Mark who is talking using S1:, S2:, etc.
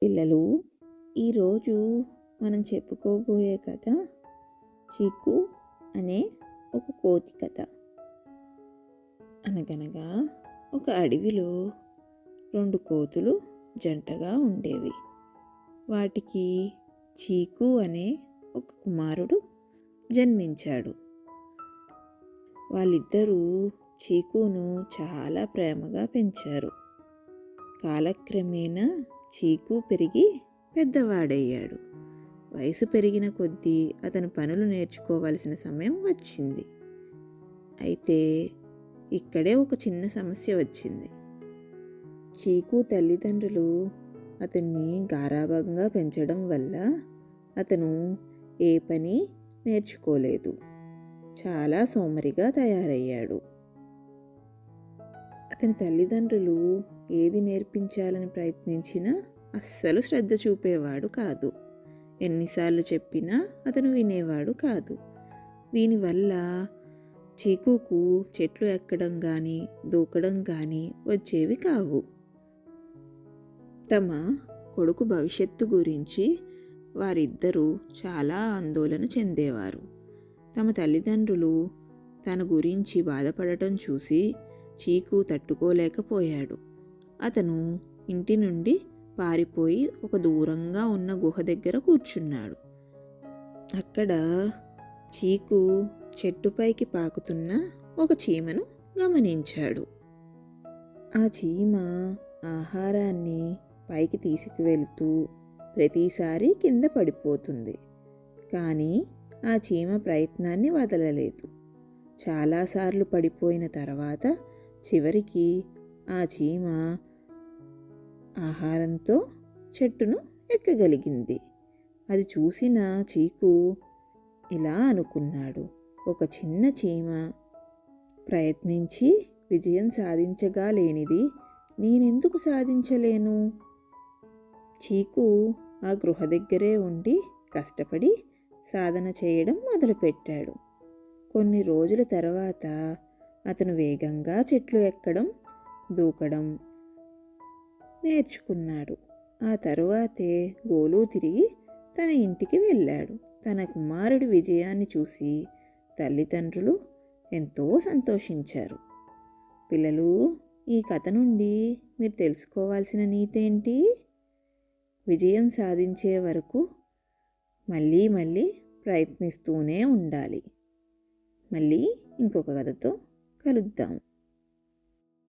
S1: పిల్లలు, ఈరోజు మనం చెప్పుకోబోయే కథ చీకు అనే ఒక కోతి కథ. అనగనగా ఒక అడవిలో 2 కోతులు జంటగా ఉండేవి. వాటికి చీకు అనే ఒక కుమారుడు జన్మించాడు. వాళ్ళిద్దరూ చీకును చాలా ప్రేమగా పెంచారు. కాలక్రమేణా చీకు పెరిగి పెద్దవాడయ్యాడు. వయసు పెరిగిన కొద్దీ అతను పనులు నేర్చుకోవలసిన సమయం వచ్చింది. అయితే ఇక్కడే ఒక చిన్న సమస్య వచ్చింది. చీకు తల్లిదండ్రులు అతన్ని గారాబంగా పెంచడం వల్ల అతను ఏ పని నేర్చుకోలేదు. చాలా సోమరిగా తయారయ్యాడు. అతని తల్లిదండ్రులు ఏది నేర్పించాలని ప్రయత్నించినా అస్సలు శ్రద్ధ చూపేవాడు కాదు. ఎన్నిసార్లు చెప్పినా అతను వినేవాడు కాదు. దీనివల్ల చీకుకు చెట్లు ఎక్కడం కానీ దూకడం కానీ వచ్చేవి కావు. తమ కొడుకు భవిష్యత్తు గురించి వారిద్దరూ చాలా ఆందోళన చెందేవారు. తమ తల్లిదండ్రులు తన గురించి బాధపడటం చూసి చీకు తట్టుకోలేకపోయాడు. అతను ఇంటి నుండి పారిపోయి ఒక దూరంగా ఉన్న గుహ దగ్గర కూర్చున్నాడు. అక్కడ చీకు చెట్టుపైకి పాకుతున్న ఒక చీమను గమనించాడు. ఆ చీమ ఆహారాన్ని పైకి తీసుకువెళ్తూ ప్రతిసారి కింద పడిపోతుంది. కానీ ఆ చీమ ప్రయత్నాన్ని వదలలేదు. చాలాసార్లు పడిపోయిన తర్వాత చివరికి ఆ చీమ ఆహారంతో చెట్టును ఎక్కగలిగింది. అది చూసిన చీకు ఇలా అనుకున్నాడు, ఒక చిన్న చీమ ప్రయత్నించి విజయం సాధించగాలేనిది నేనెందుకు సాధించలేను? చీకు ఆ గృహ దగ్గరే ఉండి కష్టపడి సాధన చేయడం మొదలుపెట్టాడు. కొన్ని రోజుల తర్వాత అతను వేగంగా చెట్లు ఎక్కడం, దూకడం నేర్చుకున్నాడు. ఆ తరువాతే గోలు తిరిగి తన ఇంటికి వెళ్ళాడు. తన కుమారుడి విజయాన్ని చూసి తల్లిదండ్రులు ఎంతో సంతోషించారు. పిల్లలు, ఈ కథ నుండి మీరు తెలుసుకోవాల్సిన నీతేంటి? విజయం సాధించే వరకు మళ్ళీ ప్రయత్నిస్తూనే ఉండాలి. మళ్ళీ ఇంకొక కథతో కలుద్దాం.